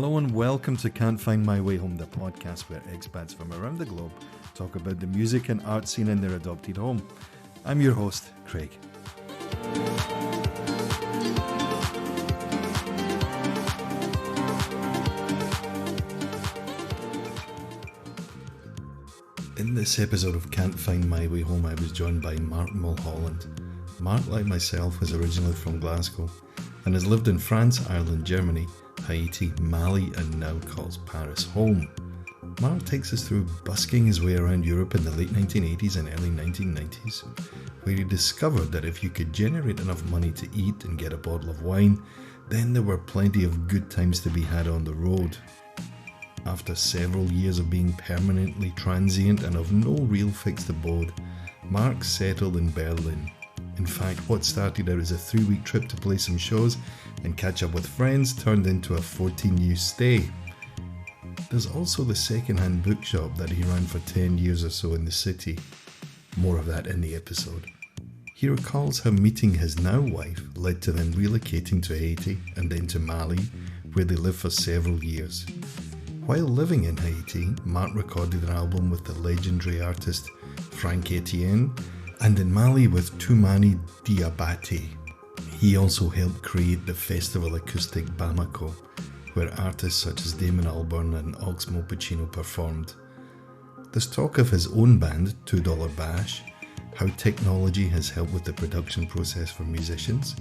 Hello and welcome to Can't Find My Way Home, the podcast where expats from around the globe talk about the music and art scene in their adopted home. I'm your host, Craig. In this episode of Can't Find My Way Home, I was joined by Mark Mulholland. Mark, like myself, is originally from Glasgow and has lived in France, Ireland, Germany, Haiti, Mali, and now calls Paris home. Mark takes us through busking his way around Europe in the late 1980s and early 1990s, where he discovered that if you could generate enough money to eat and get a bottle of wine, then there were plenty of good times to be had on the road. After several years of being permanently transient and of no real fixed abode, Mark settled in Berlin. In fact, what started out as a 3-week trip to play some shows and catch up with friends turned into a 14-year stay. There's also the second-hand bookshop that he ran for 10 years or so in the city. More of that in the episode. He recalls how meeting his now wife led to them relocating to Haiti and then to Mali, where they lived for several years. While living in Haiti, Mark recorded an album with the legendary artist Franketienne, and in Mali with Toumani Diabaté. He also helped create the Festival Acoustik Bamako, where artists such as Damon, Albarn and Oxmo Puccino performed. There's talk of his own band, $2 Bash, how technology has helped with the production process for musicians,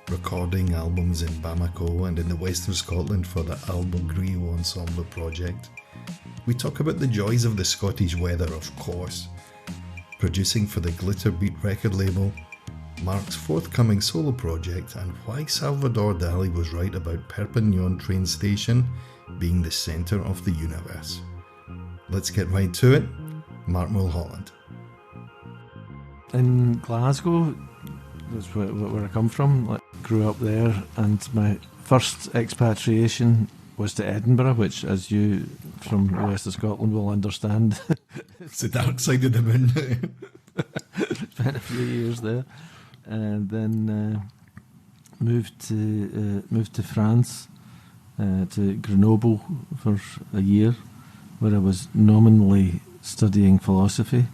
recording albums in Bamako and in the western Scotland for the Albarn Ensemble project. We talk about the joys of the Scottish weather, of course, producing for the Glitter Beat record label, Mark's forthcoming solo project, and why Salvador Dali was right about Perpignan train station being the centre of the universe. Let's get right to it. Mark Mulholland. In Glasgow, that's where I come from. I grew up there, and my first expatriation was to Edinburgh, which, as you from the west of Scotland will understand, it's the dark side of the moon. Spent a few years there, and then moved to France, to Grenoble for a year, where I was nominally studying philosophy,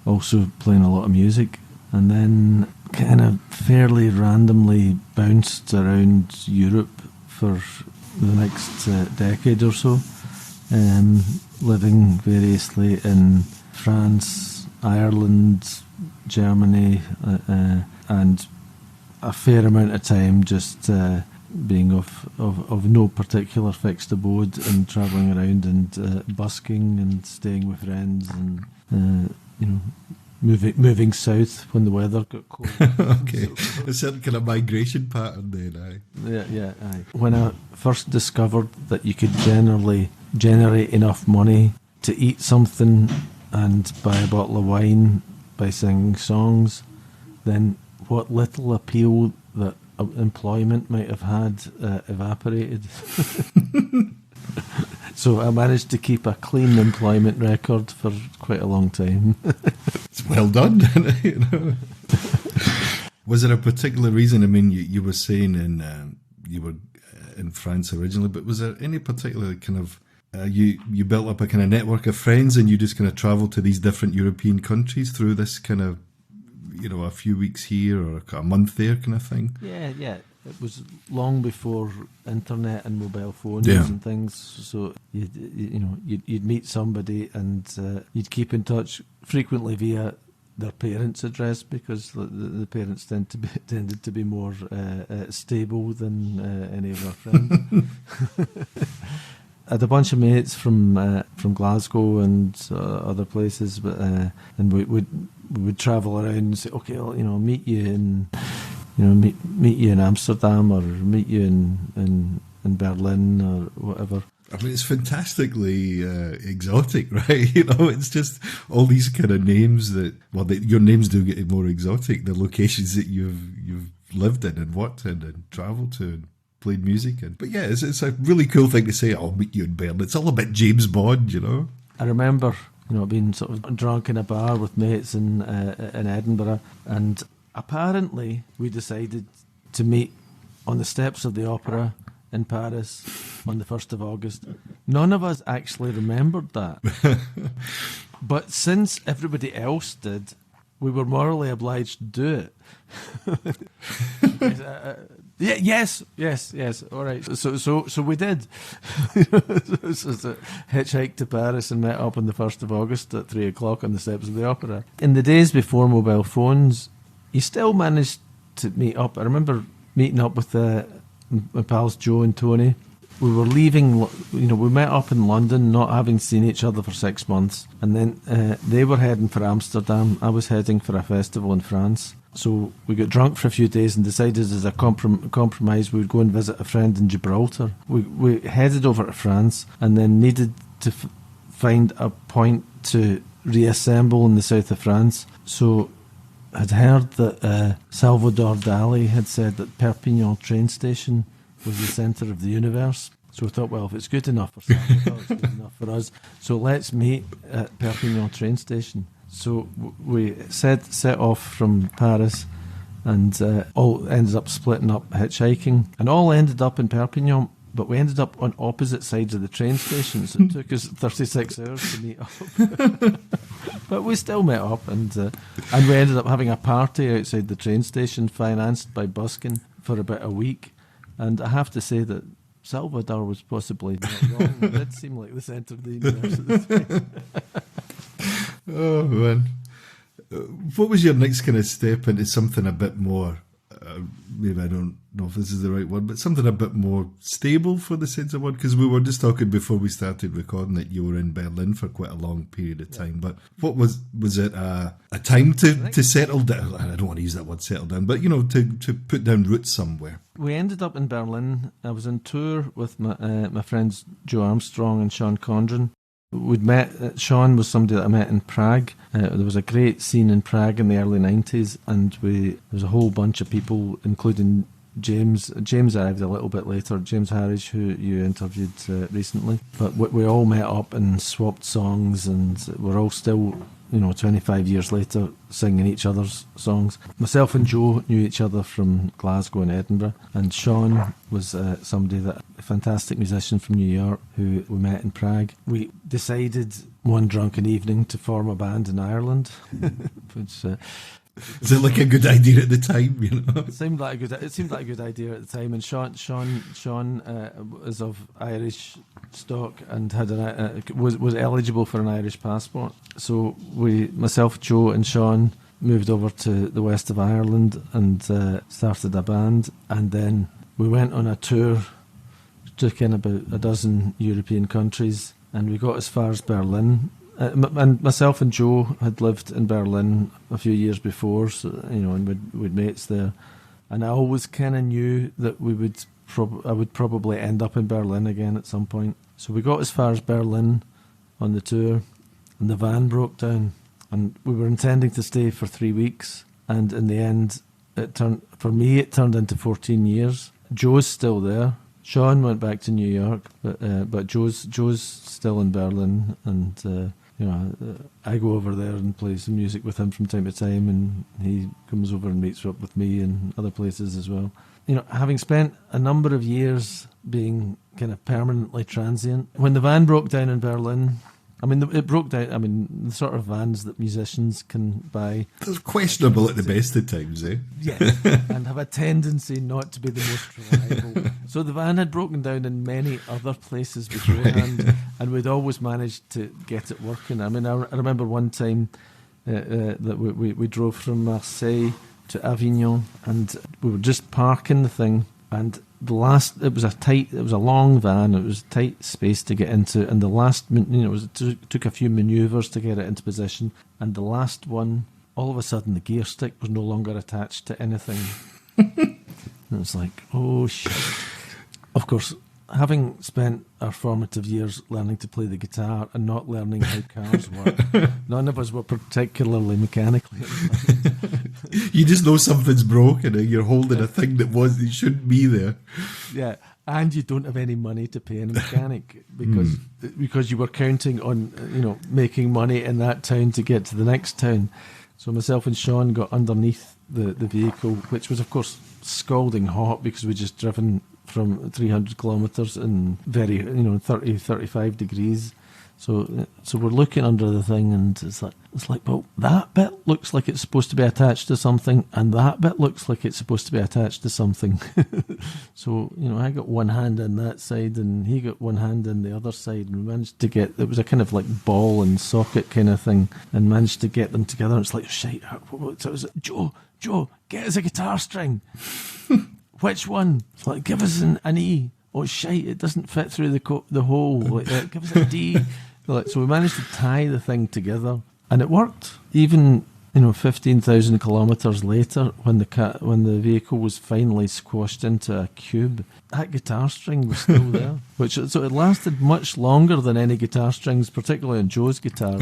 also playing a lot of music, and then kind of fairly randomly bounced around Europe for the next decade or so, living variously in France, Ireland, Germany, and a fair amount of time just being of no particular fixed abode and travelling around and busking and staying with friends and moving south when the weather got cold. Okay, a certain kind of migration pattern then, aye. Yeah, aye. When I first discovered that you could generally generate enough money to eat something and buy a bottle of wine by singing songs, then what little appeal that employment might have had evaporated. So I managed to keep a clean employment record for quite a long time. It's well done. You know. Was there a particular reason? I mean, you were saying you were in France originally, but was there any particular kind of you built up a kind of network of friends and you just kind of travelled to these different European countries through this kind of, a few weeks here or a month there kind of thing? Yeah. It was long before internet and mobile phones and things, so you'd meet somebody and you'd keep in touch frequently via their parents' address, because the parents tended to be more stable than any of our friends. I had a bunch of mates from Glasgow and other places, but and we would travel around and say, okay, I'll meet you in. Meet you in Amsterdam or meet you in Berlin or whatever. I mean, it's fantastically exotic, right? It's just all these kind of names that, your names do get more exotic. The locations that you've lived in and worked in and travelled to and played music in. But yeah, it's a really cool thing to say, I'll meet you in Berlin. It's all a bit James Bond, I remember, being sort of drunk in a bar with mates in Edinburgh, and apparently we decided to meet on the steps of the opera in Paris on the 1st of August. None of us actually remembered that. But since everybody else did, we were morally obliged to do it. Yes. All right. So we did. So hitchhiked to Paris and met up on the 1st of August at 3 o'clock on the steps of the opera. In the days before mobile phones, you still managed to meet up. I remember meeting up with my pals Joe and Tony. We were leaving, we met up in London, not having seen each other for 6 months. And then they were heading for Amsterdam. I was heading for a festival in France. So we got drunk for a few days and decided as a compromise we would go and visit a friend in Gibraltar. We headed over to France and then needed to find a point to reassemble in the south of France. So I'd heard that Salvador Dali had said that Perpignan train station was the centre of the universe. So we thought, well, if it's good enough for Salvador, it's good enough for us. So let's meet at Perpignan train station. So we set off from Paris and all ended up splitting up hitchhiking. And all ended up in Perpignan, but we ended up on opposite sides of the train station. So it took us 36 hours to meet up. But we still met up and we ended up having a party outside the train station financed by busking for about a week. And I have to say that Salvador was possibly not wrong. It did seem like the centre of the universe at the time. Oh, man. What was your next kind of step into something a bit more, maybe I don't know if this is the right word, but something a bit more stable for the sense of word? Because we were just talking before we started recording that you were in Berlin for quite a long period of time. But what was it a time to settle down? I don't want to use that word settle down, but, to put down roots somewhere. We ended up in Berlin. I was on tour with my friends Joe Armstrong and Sean Condren. We'd met, Sean was somebody that I met in Prague. There was a great scene in Prague in the early 90s, and there was a whole bunch of people, including James. James arrived a little bit later, James Harris, who you interviewed recently. But we all met up and swapped songs, and we're all still, 25 years later, singing each other's songs. Myself and Joe knew each other from Glasgow and Edinburgh, and Sean was somebody a fantastic musician from New York who we met in Prague. We decided one drunken evening to form a band in Ireland, which... Is it like a good idea at the time? It seemed like a good idea at the time. And Sean is of Irish stock and had was eligible for an Irish passport. So myself, Joe, and Sean moved over to the west of Ireland and started a band. And then we went on a tour, took in about a dozen European countries, and we got as far as Berlin. And myself and Joe had lived in Berlin a few years before, so, and we'd mates there. And I always kind of knew that I would probably end up in Berlin again at some point. So we got as far as Berlin on the tour, and the van broke down. And we were intending to stay for 3 weeks, and in the end, it turned into 14 years. Joe's still there. Sean went back to New York, but Joe's still in Berlin, and I go over there and play some music with him from time to time, and he comes over and meets up with me in other places as well. Having spent a number of years being kind of permanently transient, when the van broke down in Berlin, it broke down, the sort of vans that musicians can buy. They're questionable at the best of times, eh? Yes, and have a tendency not to be the most reliable. So the van had broken down in many other places beforehand, right. And we'd always managed to get it working. I remember one time that we drove from Marseille to Avignon, and we were just parking the thing, and it was a long van, it was a tight space to get into, and the last, it took a few manoeuvres to get it into position, and the last one, all of a sudden the gear stick was no longer attached to anything. And it was like, oh shit. Of course, having spent our formative years learning to play the guitar and not learning how cars work, none of us were particularly mechanically inclined. You just know something's broken and you're holding a thing that shouldn't be there. Yeah, and you don't have any money to pay a mechanic because you were counting on making money in that town to get to the next town. So myself and Sean got underneath the vehicle, which was of course scalding hot because we'd just driven from 300 kilometres in 30, 35 degrees. So we're looking under the thing, and it's like, well, that bit looks like it's supposed to be attached to something, and that bit looks like it's supposed to be attached to something. So, I got one hand in that side, and he got one hand in the other side, and we managed to get, it was a kind of like ball and socket kind of thing, and managed to get them together. It's like, shite, so it was like, Joe, get us a guitar string. Which one? It's like, give us an E. Oh, shite, it doesn't fit through the hole. Like, give us a D. So we managed to tie the thing together, and it worked. Even 15,000 kilometres later, when the vehicle was finally squashed into a cube, that guitar string was still there. So it lasted much longer than any guitar strings, particularly on Joe's guitar.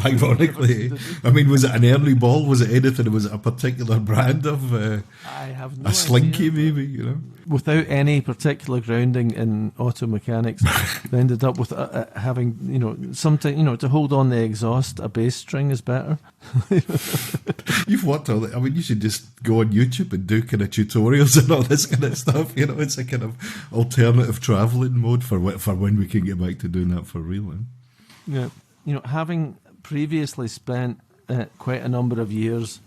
Ironically, I mean, was it an early ball? Was it anything? Was it a particular brand of? I have no a slinky, idea. Maybe Without any particular grounding in auto mechanics, they ended up with having something to hold on the exhaust. A bass string is better. You've worked all that. I mean, you should just go on YouTube and do kind of tutorials and all this kind of stuff. It's a kind of alternative travelling mode for when we can get back to doing that for real. Yeah, having previously spent quite a number of years,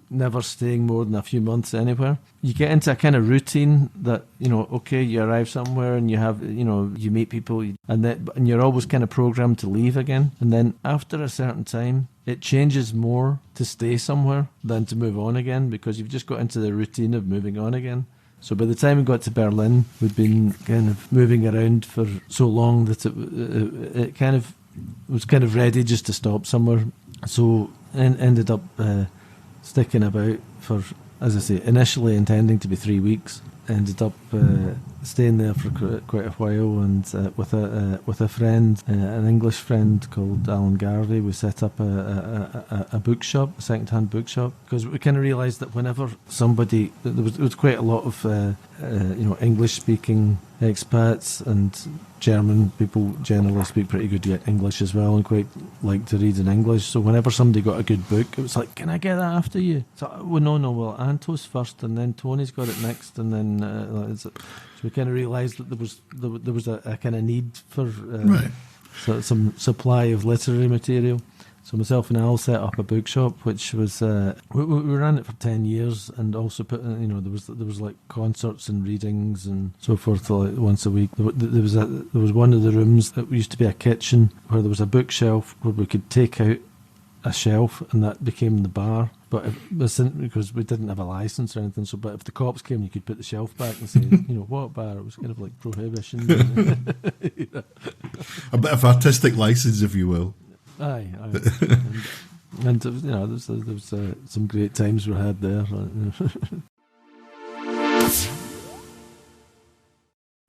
never staying more than a few months anywhere, you get into a kind of routine that, okay, you arrive somewhere and you have, you meet people, and you're always kind of programmed to leave again. And then after a certain time, it changes more to stay somewhere than to move on again, because you've just got into the routine of moving on again. So by the time we got to Berlin, we'd been kind of moving around for so long that it kind of was kind of ready just to stop somewhere. So ended up sticking about for, as I say, initially intending to be 3 weeks. Ended up staying there for quite a while, and with a friend, an English friend called Alan Garvey, we set up a bookshop, a second-hand bookshop, because we kind of realised that whenever somebody, there was quite a lot of English-speaking expats, and German people generally speak pretty good English as well, and quite like to read in English. So whenever somebody got a good book, it was like, can I get that after you? So, well, Anto's first, and then Tony's got it next, and then so we kind of realised that there was a kind of need for some supply of literary material. So myself and Al set up a bookshop, which was we ran it for 10 years, and also put there was like concerts and readings and so forth like once a week. There was one of the rooms that used to be a kitchen where there was a bookshelf where we could take out a shelf, and that became the bar. But because we didn't have a license or anything, but if the cops came, you could put the shelf back and say, what bar? It was kind of like prohibition. A bit of artistic license, if you will. Aye. And there was some great times we had there.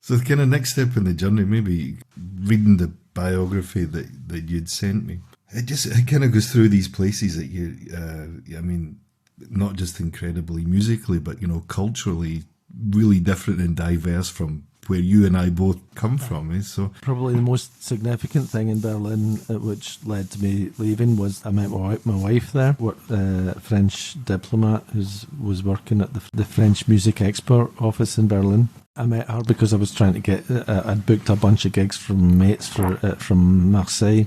So the kind of next step in the journey, maybe reading the biography that you'd sent me, it kind of goes through these places that you, I mean, not just incredibly musically, but culturally really different and diverse from where you and I both come from. So probably the most significant thing in Berlin, which led to me leaving, was I met my wife there, a French diplomat who was working at the French music export office in Berlin. I met her because I was trying to get, I'd booked a bunch of gigs from mates from Marseille,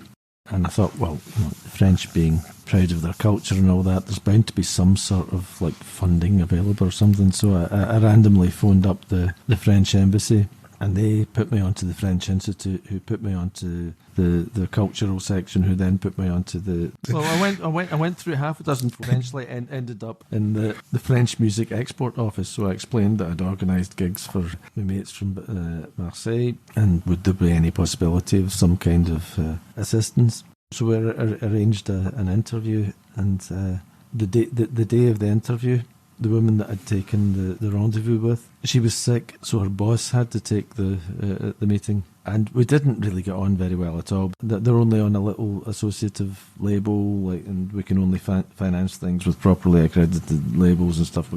and I thought, well, the French being proud of their culture and all that, there's bound to be some sort of like funding available or something. So I randomly phoned up the French embassy, and they put me onto the French Institute, who put me onto the cultural section, who then put me onto the. Well, I went through half a dozen. Eventually, ended up in the French music export office. So I explained that I'd organised gigs for my mates from Marseille, and would there be any possibility of some kind of assistance? So we arranged an interview, and the day of the interview, the woman that I'd taken the rendezvous with, she was sick, so her boss had to take the meeting, and we didn't really get on very well at all. They're only on a little associative label, and we can only finance things with properly accredited labels and stuff.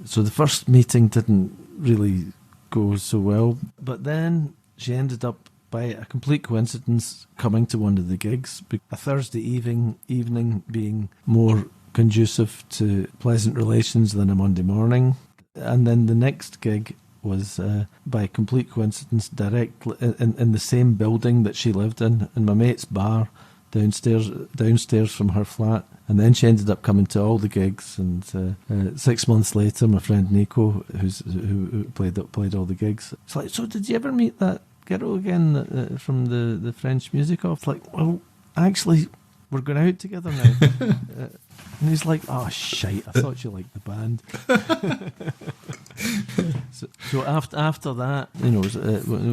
So the first meeting didn't really go so well, but then she ended up, by a complete coincidence, coming to one of the gigs. A Thursday evening being more conducive to pleasant relations than a Monday morning. And then the next gig was by complete coincidence directly in the same building that she lived in my mate's bar downstairs from her flat. And then she ended up coming to all the gigs. And 6 months later, my friend Nico, who played all the gigs, it's like, so did you ever meet that girl again from the French music off? Like, well, actually, we're going out together now. And he's like, oh, shite, I thought you liked the band. so after that, you know,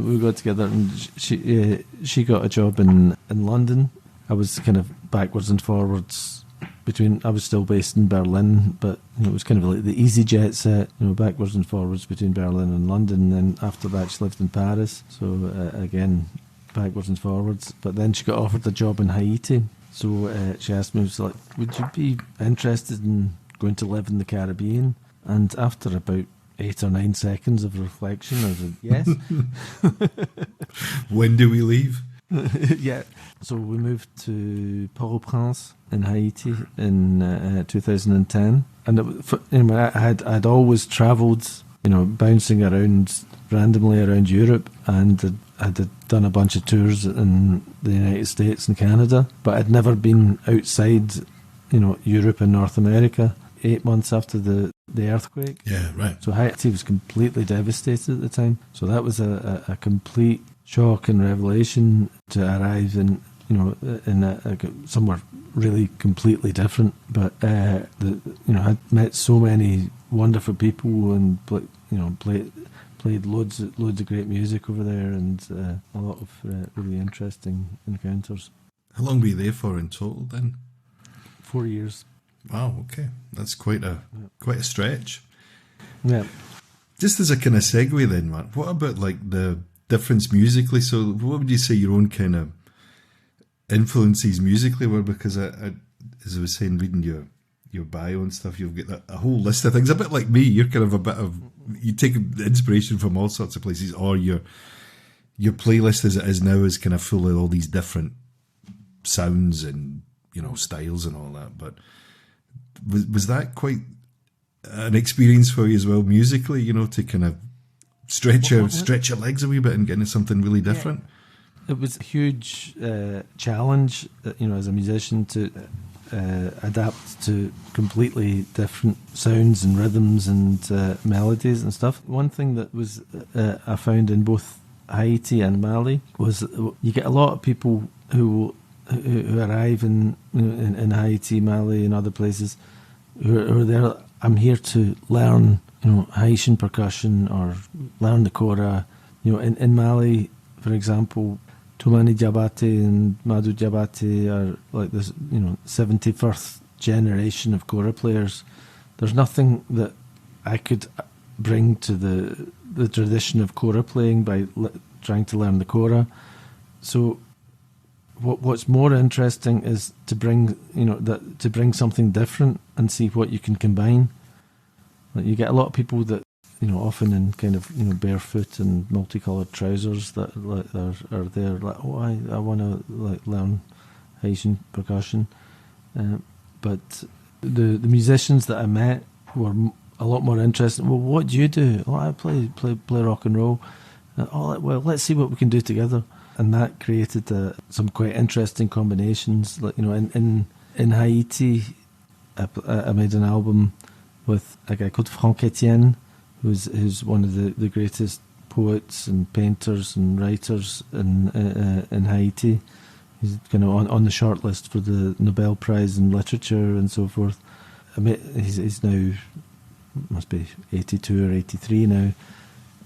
we got together, and she got a job in London. I was kind of backwards and forwards between. I was still based in Berlin, but you know, it was kind of like the easy jet set, you know, backwards and forwards between Berlin and London. And then after that, she lived in Paris. So again, backwards and forwards. But then she got offered a job in Haiti. So she asked me, was like, would you be interested in going to live in the Caribbean? And after about 8 or 9 seconds of reflection, I said, yes. When do we leave? Yeah. So we moved to Port-au-Prince in Haiti in 2010. And I'd always travelled, you know, bouncing around randomly around Europe, and I'd done a bunch of tours in the United States and Canada, but I'd never been outside, you know, Europe and North America. 8 months after the earthquake. Yeah, right. So Haiti was completely devastated at the time. So that was a complete shock and revelation to arrive in, you know, in somewhere really completely different. But you know, I'd met so many wonderful people, and you know, played loads of great music over there, and a lot of really interesting encounters. How long were you there for in total then? 4 years. Wow, okay, that's quite a stretch. Yeah. Just as a kind of segue then, Mark, what about like the difference musically? So what would you say your own kind of influences musically were? Because I as I was saying, reading your bio and stuff, you've got a whole list of things. A bit like me, you're kind of a bit of, you take inspiration from all sorts of places, or your playlist as it is now is kind of full of all these different sounds and, you know, styles and all that. But was that quite an experience for you as well musically, you know, to kind of stretch your legs a wee bit and get into something really different? Yeah. It was a huge challenge, you know, as a musician to adapt to completely different sounds and rhythms and melodies and stuff. One thing that was I found in both Haiti and Mali was you get a lot of people who arrive in Haiti, Mali, and other places who are there. I'm here to learn, you know, Haitian percussion or learn the kora. You know, in Mali, for example, Toumani Diabaté and Madou Diabaté are like this, you know, 71st generation of kora players. There's nothing that I could bring to the tradition of kora playing by trying to learn the kora. So what's more interesting is to bring, you know, to bring something different and see what you can combine. Like you get a lot of people that, you know, often in kind of, you know, barefoot and multicolored trousers that are there like, oh, I want to like learn Haitian percussion, but the musicians that I met were a lot more interested. Well, what do you do? Oh, I play rock and roll. Oh, well, let's see what we can do together. And that created some quite interesting combinations. Like, you know, in Haiti, I made an album with a guy called Franketienne, who's one of the greatest poets and painters and writers in Haiti. He's kind of on the short list for the Nobel Prize in Literature and so forth. He's now must be 82 or 83 now,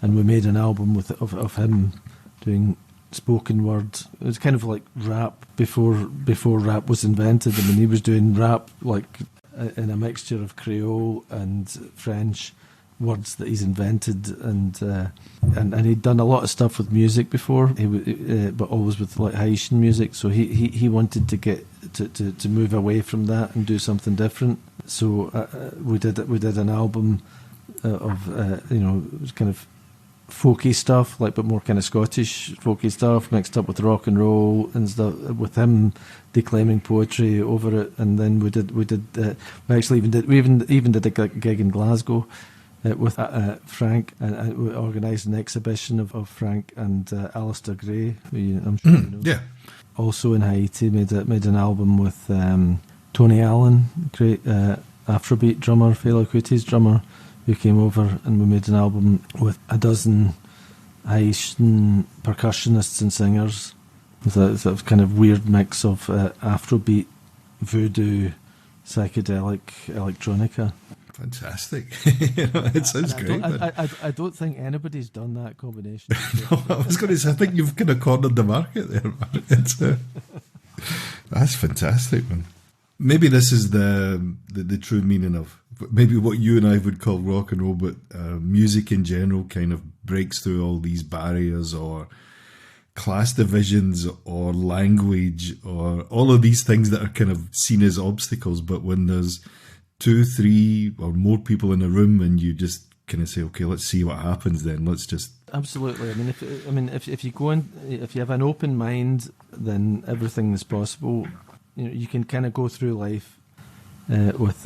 and we made an album of him doing spoken word. It was kind of like rap before rap was invented. I mean, he was doing rap like in a mixture of Creole and French words that he's invented, and he'd done a lot of stuff with music before, but always with like Haitian music. So he wanted to get to move away from that and do something different. So we did an album of you know, it was kind of folky stuff, like, but more kind of Scottish folky stuff mixed up with rock and roll and stuff, with him declaiming poetry over it. And then we actually even did a gig in Glasgow with Frank, and we organised an exhibition of Frank and Alistair Gray, who I'm sure you know. Yeah. Also in Haiti, made an album with Tony Allen, great Afrobeat drummer, Fela Kuti's drummer, who came over, and we made an album with a dozen Haitian percussionists and singers, with a sort of kind of weird mix of Afrobeat, voodoo, psychedelic, electronica. Fantastic. It sounds great. I don't think anybody's done that combination. No, I was going to say, I think you've kind of cornered the market there, man. That's fantastic, man. Maybe this is the true meaning of maybe what you and I would call rock and roll, but music in general kind of breaks through all these barriers or class divisions or language or all of these things that are kind of seen as obstacles. But when there's 2, 3 or more people in a room and you just kind of say, okay, let's see what happens then. Let's just... Absolutely. If you go in, if you have an open mind, then everything is possible. You can kind of go through life with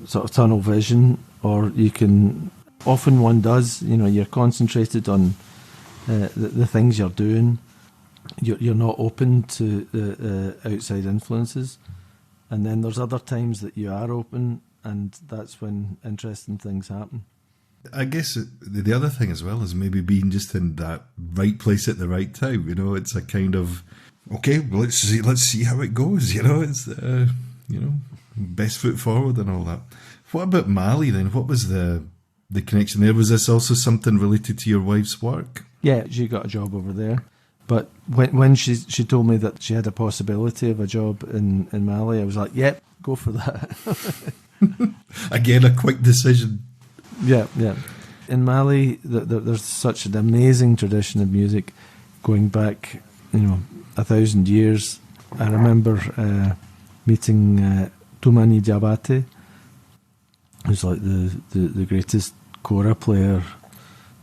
sort of tunnel vision, or you can, often one does, you're concentrated on the things you're doing. You're not open to outside influences, and then there's other times that you are open, and that's when interesting things happen. I guess the other thing as well is maybe being just in that right place at the right time. It's a kind of, okay, well, let's see how it goes. It's best foot forward and all that. What about Mali then? What was the connection there? Was this also something related to your wife's work? Yeah, she got a job over there. But when she told me that she had a possibility of a job in Mali, I was like, yep, go for that. Again, a quick decision. Yeah. In Mali, there's such an amazing tradition of music going back, 1,000 years. I remember meeting Toumani Diabaté, who's like the greatest kora player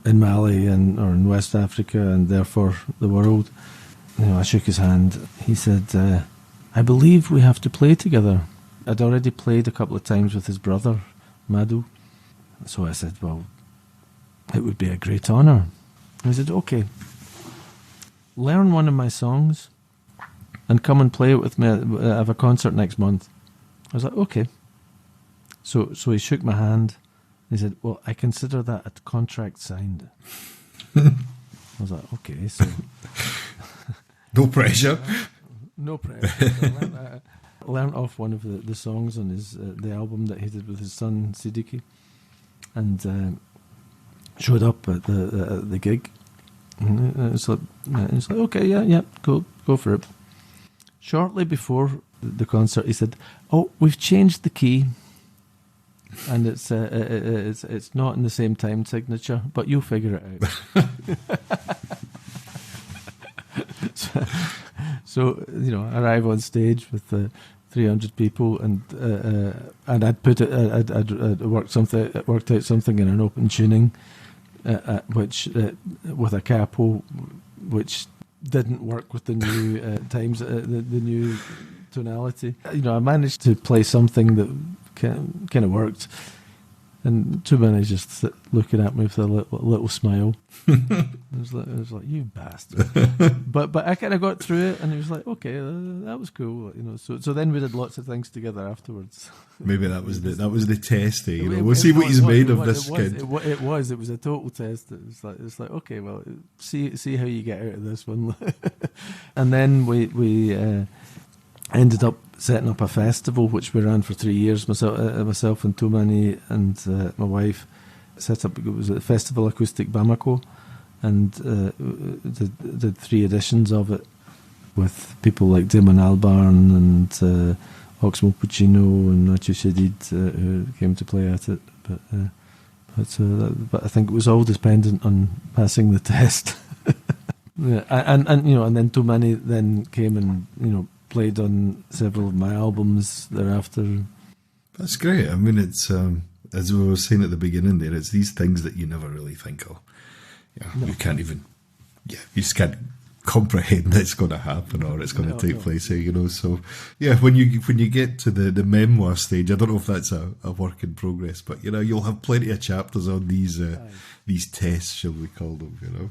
in Mali or in West Africa and therefore the world. I shook his hand. He said, I believe we have to play together. I'd already played a couple of times with his brother, Madhu. So I said, well, it would be a great honour. He said, okay, learn one of my songs and come and play it with me. I have a concert next month. I was like, okay. So he shook my hand. He said, well, I consider that a contract signed. I was like, okay, so... No pressure. No pressure. I learned off one of the songs on his the album that he did with his son, Siddiqui, and showed up at the gig. And it's like, okay, yeah, go for it. Shortly before the concert, he said, "Oh, we've changed the key, and it's not in the same time signature, but you'll figure it out." So I arrive on stage with 300 people, and I'd worked out something in an open tuning, which with a capo, which didn't work with the new times, the new tonality. I managed to play something that kind of worked, and Toumani just looking at me with a little smile. I was like, you bastard. but I kind of got through it, and he was like, okay, that was cool. So then we did lots of things together afterwards. Maybe that was the test. We'll see what he's made of this kid. It was a total test. It's like okay, well, see how you get out of this one. And then we ended up setting up a festival which we ran for 3 years. Myself and Toumani and my wife set up. It was a Festival Acoustik Bamako, and did 3 editions of it with people like Damon, Albarn, and Oxmo, Puccino, and who came to play at it. But I think it was all dependent on passing the test. Yeah, and then Toumani then came and played on several of my albums thereafter. That's great. I mean, it's as we were saying at the beginning there, it's these things that you never really think of. Yeah, no. You can't even. Yeah, you just can't comprehend that it's going to happen or it's going to take place, you know. So yeah, when you get to the memoir stage, I don't know if that's a work in progress, but you know, you'll have plenty of chapters on these tests, shall we call them, you know.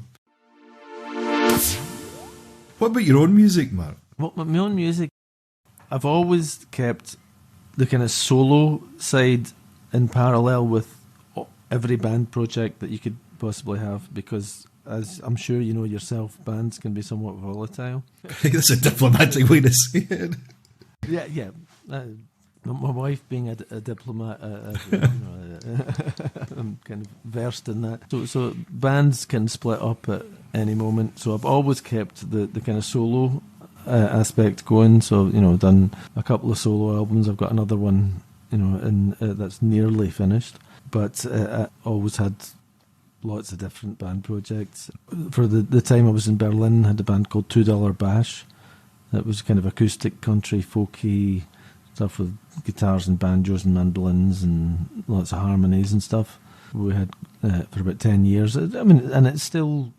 What about your own music, Mark? Well, my own music, I've always kept the kind of solo side in parallel with every band project that you could possibly have, because as I'm sure you know yourself, bands can be somewhat volatile. I think that's a diplomatic way to say it. Yeah. My wife being a diplomat, I'm kind of versed in that. So bands can split up at any moment. So I've always kept the kind of solo aspect going. So, you know, done a couple of solo albums. I've got another one, you know, that's nearly finished. But I always had lots of different band projects. For the time I was in Berlin, I had a band called $2 Bash. That was kind of acoustic, country, folky stuff with guitars and banjos and mandolins and lots of harmonies and stuff. We had for about 10 years. I mean, and it's still,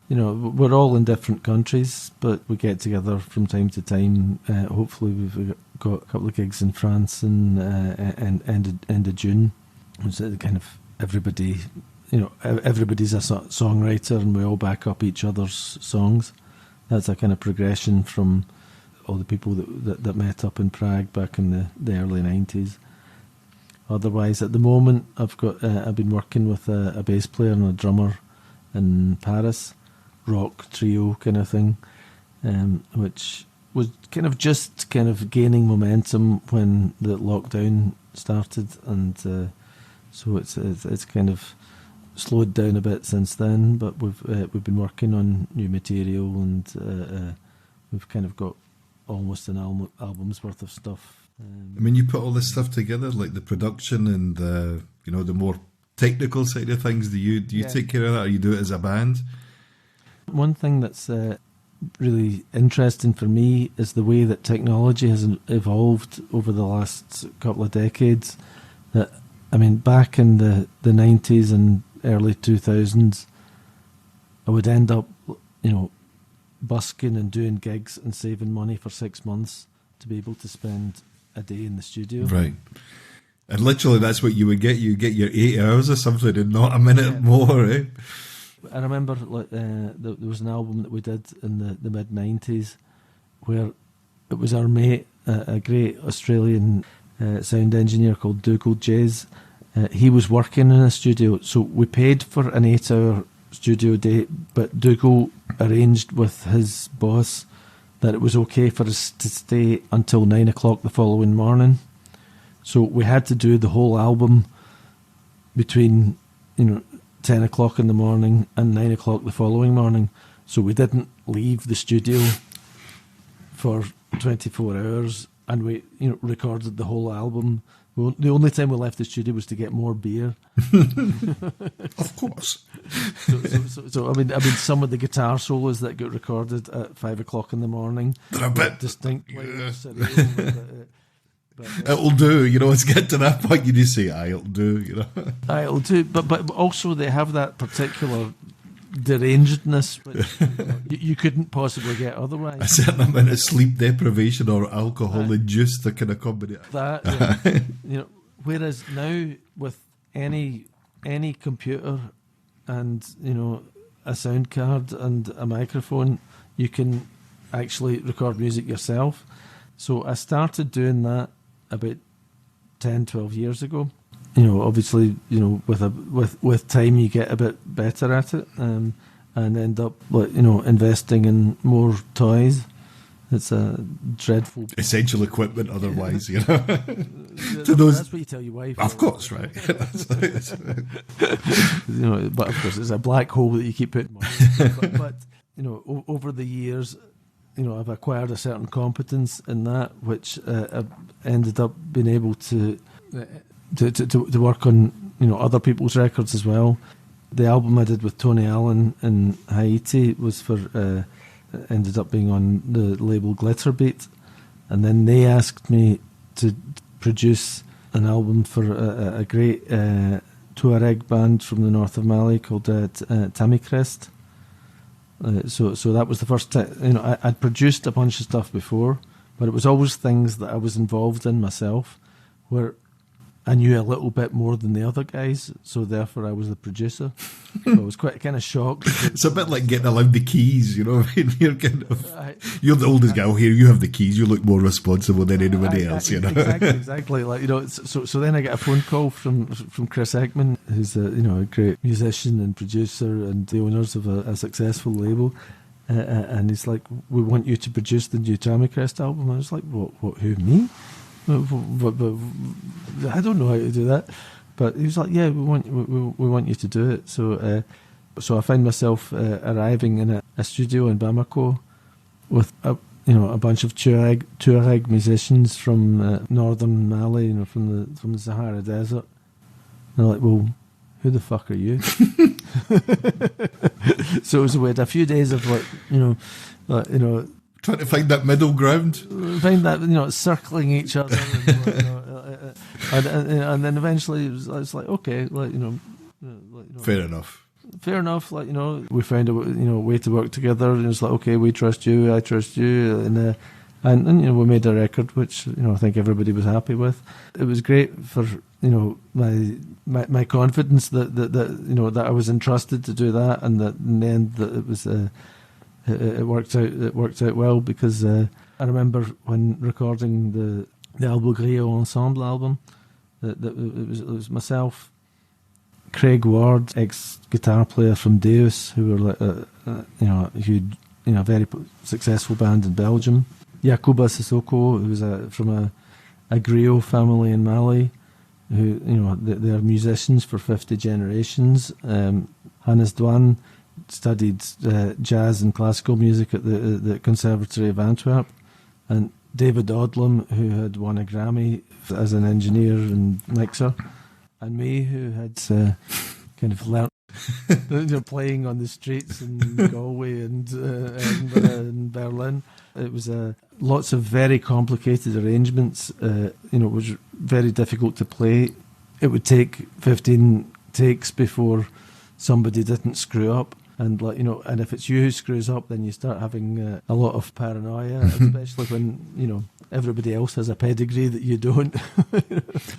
you know, we're all in different countries, but we get together from time to time. Hopefully we've got a couple of gigs in France and end of June. It's kind of everybody, you know, everybody's a songwriter and we all back up each other's songs. That's a kind of progression from all the people that met up in Prague back in the early 90s. Otherwise, at the moment, I've been working with a bass player and a drummer in Paris, rock trio kind of thing, which was kind of gaining momentum when the lockdown started, and so it's kind of slowed down a bit since then. But we've been working on new material, and we've kind of got almost an album's worth of stuff. I mean, you put all this stuff together, like the production and the, you know, the more technical side of things. Do you take care of that, or you do it as a band? One thing that's really interesting for me is the way that technology has evolved over the last couple of decades. That, I mean, back in the 90s and early 2000s, I would end up, you know, busking and doing gigs and saving money for 6 months to be able to spend a day in the studio. Right. And literally that's what you would get. You get your 8 hours or something and not a minute more, eh? I remember there was an album that we did in the mid-90s where it was our mate, a great Australian sound engineer called Dougal Jays. He was working in a studio, so we paid for an 8-hour studio day, but Dougal arranged with his boss that it was okay for us to stay until 9 o'clock the following morning. So we had to do the whole album between, you know, 10 o'clock in the morning and 9 o'clock the following morning. So we didn't leave the studio for 24 hours, and we, you know, recorded the whole album. The only time we left the studio was to get more beer. Of course. So I mean, some of the guitar solos that got recorded at 5 o'clock in the morning, they're a bit distinctly. It'll do, you know. It's get to that point, you just say, "It'll do," you know. It'll do, but also they have that particular derangedness which you couldn't possibly get otherwise. A certain amount of sleep deprivation or alcohol induced to kind of combine that. Yeah. You know, whereas now with any computer and, you know, a sound card and a microphone, you can actually record music yourself. So I started doing that about 10, 12 years ago. You know, obviously, you know, with time you get a bit better at it, and end up, like, you know, investing in more toys. It's a dreadful essential equipment. Otherwise, you know, that's what you tell your wife. Of course, right? You know, but of course, it's a black hole that you keep putting money in. But you know, over the years, you know, I've acquired a certain competence in that, which I've ended up being able to work on, you know, other people's records as well. The album I did with Tony Allen in Haiti was for ended up being on the label Glitterbeat, and then they asked me to produce an album for a great Tuareg band from the north of Mali called Tammy Crest, So that was the first time. I'd produced a bunch of stuff before, but it was always things that I was involved in myself, where I knew a little bit more than the other guys, so therefore I was the producer. So I was quite kind of shocked. It's a bit like getting allowed the keys, you know. You're you're the oldest guy here. You have the keys. You look more responsible than anybody else, you know. Exactly. Like So then I get a phone call from Chris Ekman, who's a great musician and producer and the owners of a successful label, and he's like, "We want you to produce the new Tommy Crest album." And I was like, "What? Who, me? But I don't know how to do that." But he was like, "Yeah, we want you to do it." So I find myself arriving in a studio in Bamako with a bunch of Tuareg musicians from northern Mali, from the Sahara Desert. And they're like, "Well, who the fuck are you?" So we had a few days of trying to find that middle ground. Find that, circling each other. And then eventually it was like, okay, fair enough. Fair enough. We found a way to work together. And it's like, okay, we trust you, I trust you. And we made a record, which, I think everybody was happy with. It was great for, my confidence that I was entrusted to do that, and that in the end that it was, it worked out well, because I remember when recording the Albarn Ensemble album, that it was myself, Craig Ward, ex-guitar player from Deus, who were like a very successful band in Belgium. Yakuba Sissoko, who was from a griot family in Mali, who they're musicians for 50 generations. Hannes Dwan studied jazz and classical music at the Conservatory of Antwerp, and David Odlum, who had won a Grammy as an engineer and mixer, and me, who had kind of learnt playing on the streets in Galway and Edinburgh and Berlin. It was lots of very complicated arrangements. It was very difficult to play. It would take 15 takes before somebody didn't screw up. And and if it's you who screws up, then you start having a lot of paranoia, especially when everybody else has a pedigree that you don't.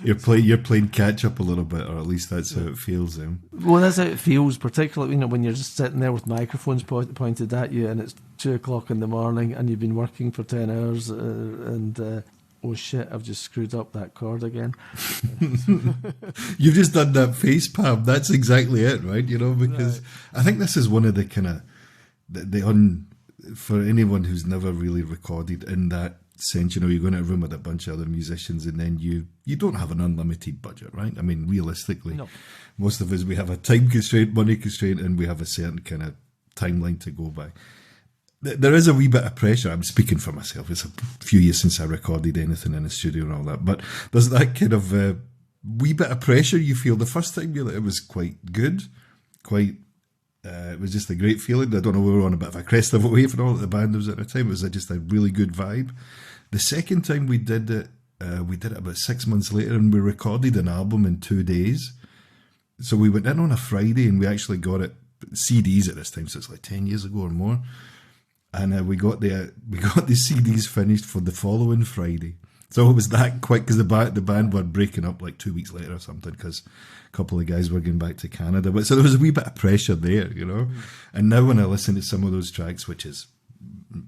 You're playing catch up a little bit, or at least that's how it feels. Well, that's how it feels, particularly when you're just sitting there with microphones pointed at you, and it's 2:00 in the morning, and you've been working for 10 hours, and oh shit, I've just screwed up that chord again. You've just done that face palm. That's exactly it, right? Because right. I think this is one of the kind of for anyone who's never really recorded in that sense, you go in a room with a bunch of other musicians, and then you don't have an unlimited budget, right? I mean, realistically, no. Most of us, we have a time constraint, money constraint, and we have a certain kind of timeline to go by. There is a wee bit of pressure. I'm speaking for myself. It's a few years since I recorded anything in a studio and all that. But there's that kind of wee bit of pressure you feel the first time. It was quite good. It was just a great feeling. I don't know, we were on a bit of a crest of a wave and all that the band was at the time. It was just a really good vibe. The second time we did it about 6 months later, and we recorded an album in 2 days. So we went in on a Friday, and we actually got it CDs at this time. So it's like 10 years ago or more. And we got the CDs finished for the following Friday. So it was that quick, because the band were breaking up like 2 weeks later or something, because a couple of guys were going back to Canada. But so there was a wee bit of pressure there, And now when I listen to some of those tracks, which is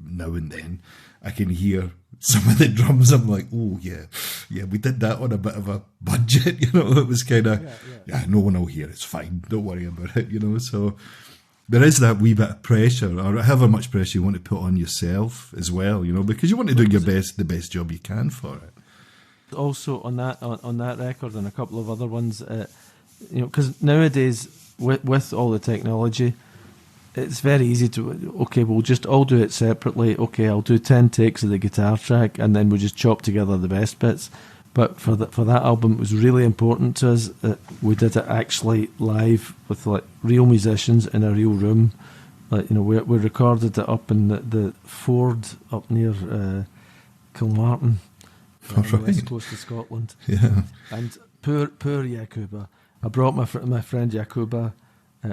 now and then, I can hear some of the drums. I'm like, oh yeah, we did that on a bit of a budget, It was kind of, no one will hear. It's fine. Don't worry about it, So there is that wee bit of pressure, or however much pressure you want to put on yourself as well, because you want to do the best job you can for it. Also on that record and a couple of other ones, because nowadays with all the technology, it's very easy to, okay, we'll just all do it separately. Okay, I'll do 10 takes of the guitar track, and then we'll just chop together the best bits. But for that album, it was really important to us that we did it actually live with real musicians in a real room. We recorded it up in the Ford up near Kilmartin, on the west coast of Scotland. Yeah. And poor Yakuba. I brought my friend Yakuba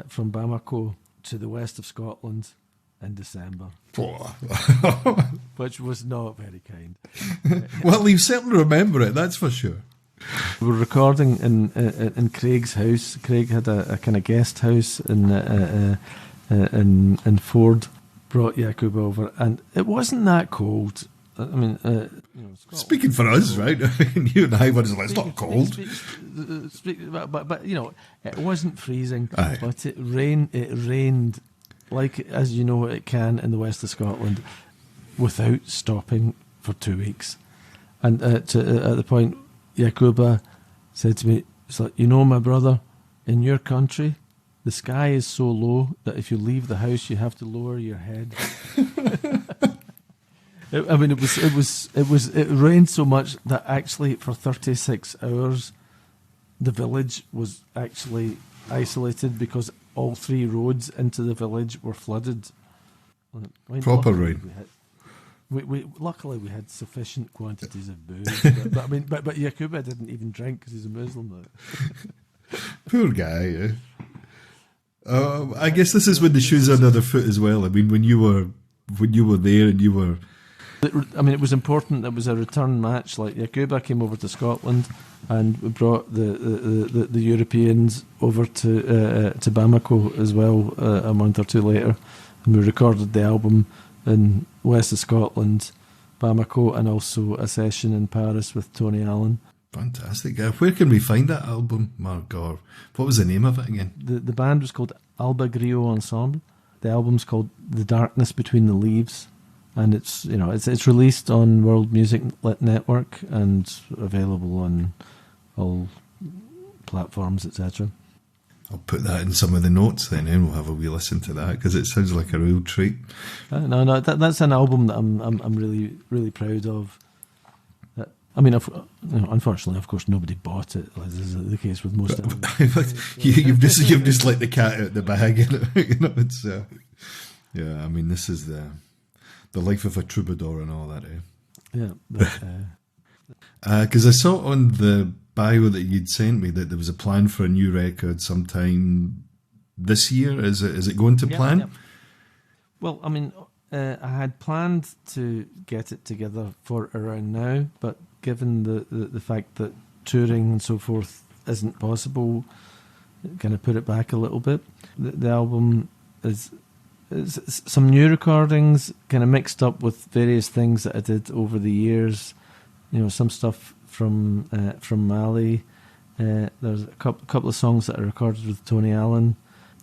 from Bamako to the west of Scotland in December, Well, which was not very kind. you certainly remember it, that's for sure. We were recording in Craig's house. Craig had a kind of guest house in Ford. Brought Jakub over, and it wasn't that cold. I mean, Speaking for us, right? You and I were just like, it's not cold. But it wasn't freezing. Aye. But it rained like, as you know, it can in the west of Scotland, without stopping for 2 weeks. And at the point, Jakuba said to me, "It's like, my brother, in your country, the sky is so low that if you leave the house, you have to lower your head." It rained so much that actually for 36 hours, the village was actually isolated because all 3 roads into the village were flooded. Proper rain. Luckily we had sufficient quantities of booze, but Jakuba didn't even drink because he's a Muslim now. Poor guy. I guess this is when the shoe's on the other foot as well. I mean, when you were there and you were. It was important. It was a return match. Like, Jakuba came over to Scotland, and we brought the Europeans over to Bamako as well a month or two later, and we recorded the album in west of Scotland, Bamako, and also a session in Paris with Tony Allen. Fantastic. Where can we find that album, Mark? Or what was the name of it again? The band was called Albarn Ensemble. The album's called The Darkness Between the Leaves, and it's released on World Music Network and available on all platforms, etc. I'll put that in some of the notes then, and we'll have a wee listen to that because it sounds like a real treat. No, that's an album that I'm really, really proud of. I mean, unfortunately, of course, nobody bought it, as is the case with most albums. You've just let the cat out the bag. It's yeah. I mean, this is the life of a troubadour and all that. Yeah, because I saw on the bio that you'd sent me that there was a plan for a new record sometime this year. Is it going to plan? Yeah. Well, I mean, I had planned to get it together for around now, but given the fact that touring and so forth isn't possible, kind of put it back a little bit. The album is some new recordings, kind of mixed up with various things that I did over the years. Some stuff from Mali. There's a couple of songs that I recorded with Tony Allen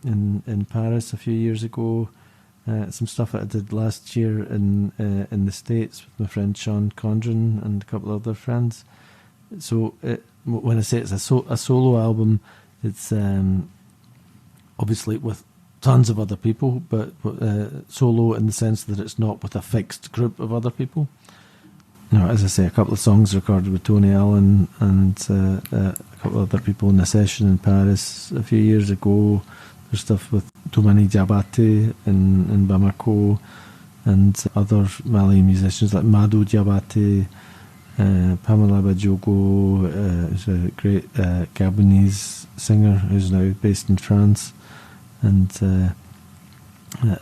in Paris a few years ago. Some stuff that I did last year in the States with my friend Sean Condren and a couple of other friends. So when I say it's a solo album, it's obviously with tons of other people, but solo in the sense that it's not with a fixed group of other people. As I say, a couple of songs recorded with Tony Allen and a couple of other people in a session in Paris a few years ago. There's stuff with Toumani Diabaté in Bamako and other Mali musicians like Madou Diabaté, Pamela Badjogo, who's a great Gabonese singer who's now based in France, and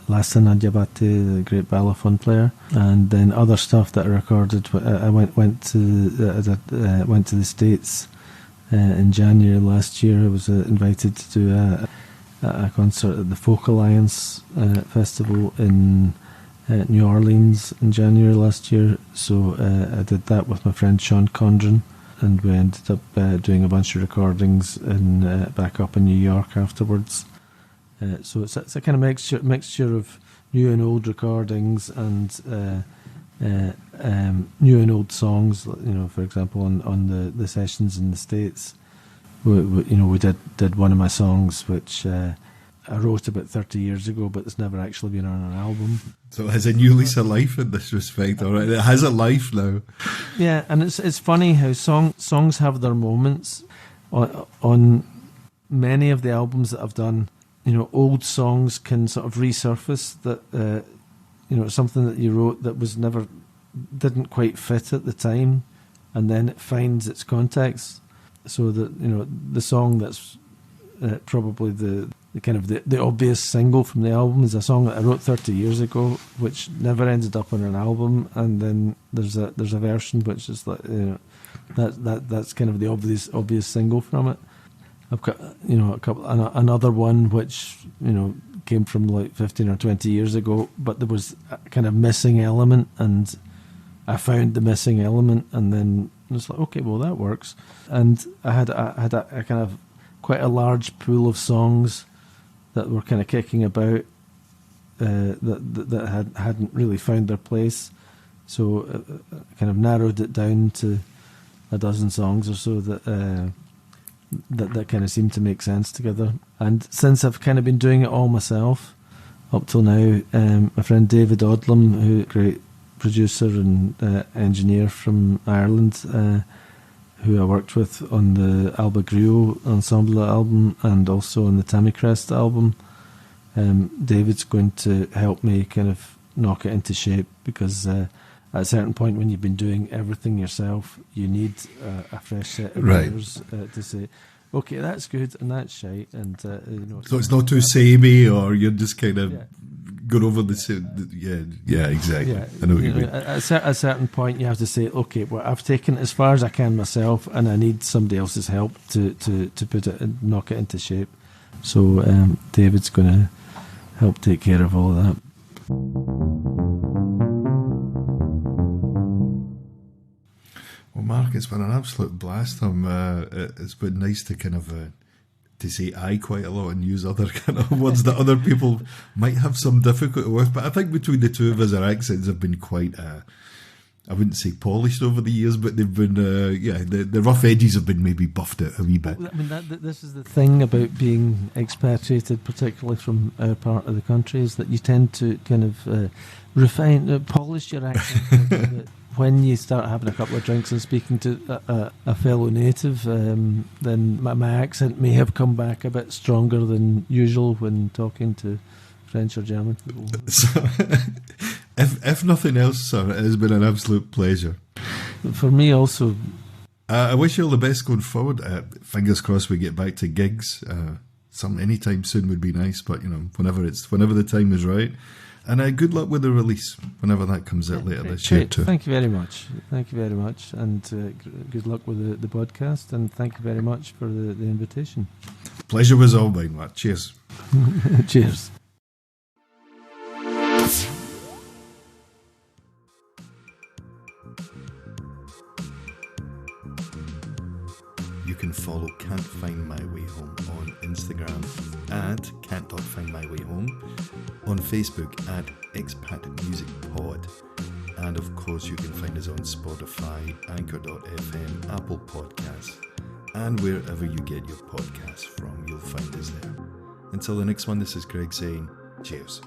Lassana Diabaté, the great balafon player, and then other stuff that I recorded. I went to the States in January last year. I was invited to do a concert at the Folk Alliance Festival in New Orleans in January last year. So I did that with my friend Sean Condren, and we ended up doing a bunch of recordings back up in New York afterwards. So it's a kind of mixture of new and old recordings and new and old songs. For example, on the sessions in the States. We did one of my songs which I wrote about 30 years ago, but it's never actually been on an album. So it has a new lease of life in this respect, all right? It has a life now. Yeah, and it's funny how songs have their moments. On many of the albums that I've done, old songs can sort of resurface that, something that you wrote that didn't quite fit at the time, and then it finds its context. So that the song that's probably the kind of the obvious single from the album is a song that I wrote 30 years ago, which never ended up on an album, and then there's a version which is like that's kind of the obvious single from it. I've got another one which came from like 15 or 20 years ago, but there was a kind of missing element, and I found the missing element, and then it's like, okay, well that works. And I had a kind of quite a large pool of songs that were kind of kicking about that hadn't really found their place, so I kind of narrowed it down to a dozen songs or so that kind of seemed to make sense together. And since I've kind of been doing it all myself up till now, my friend David Odlum, who's a great producer and engineer from Ireland, who I worked with on the Alba Griot Ensemble album and also on the Tamicrest album, David's going to help me kind of knock it into shape, because at a certain point when you've been doing everything yourself, you need a fresh set of ears to say, okay, that's good and that's shite, and so it's not too samey, or you're just kind of going over the same. Yeah, exactly. Yeah, I know what you mean. At a certain point, you have to say, okay, well, I've taken it as far as I can myself, and I need somebody else's help to put it and knock it into shape. So David's going to help take care of all of that. Well, Mark, it's been an absolute blast. It's been nice to kind of to say "I" quite a lot and use other kind of words that other people might have some difficulty with. But I think between the two of us, our accents have been quite, I wouldn't say polished over the years, but they've been, the rough edges have been maybe buffed out a wee bit. I mean, this is the thing about being expatriated, particularly from our part of the country, is that you tend to kind of refine, polish your accent. When you start having a couple of drinks and speaking to a fellow native, then my accent may have come back a bit stronger than usual when talking to French or German people. So, if nothing else, sir, it has been an absolute pleasure. For me also. I wish you all the best going forward. Fingers crossed we get back to gigs. Anytime soon would be nice, but whenever the time is right. And good luck with the release whenever that comes out later this year too. Thank you very much. And good luck with the podcast, and thank you very much for the invitation. Pleasure was all mine, Mark. Cheers. Cheers. You can follow Can't Find My Way Home on Instagram at can't.findmywayhome, on Facebook at Expat Music Pod, and of course you can find us on Spotify, Anchor.fm, Apple Podcasts, and wherever you get your podcasts from, you'll find us there. Until the next one, this is Craig saying cheers.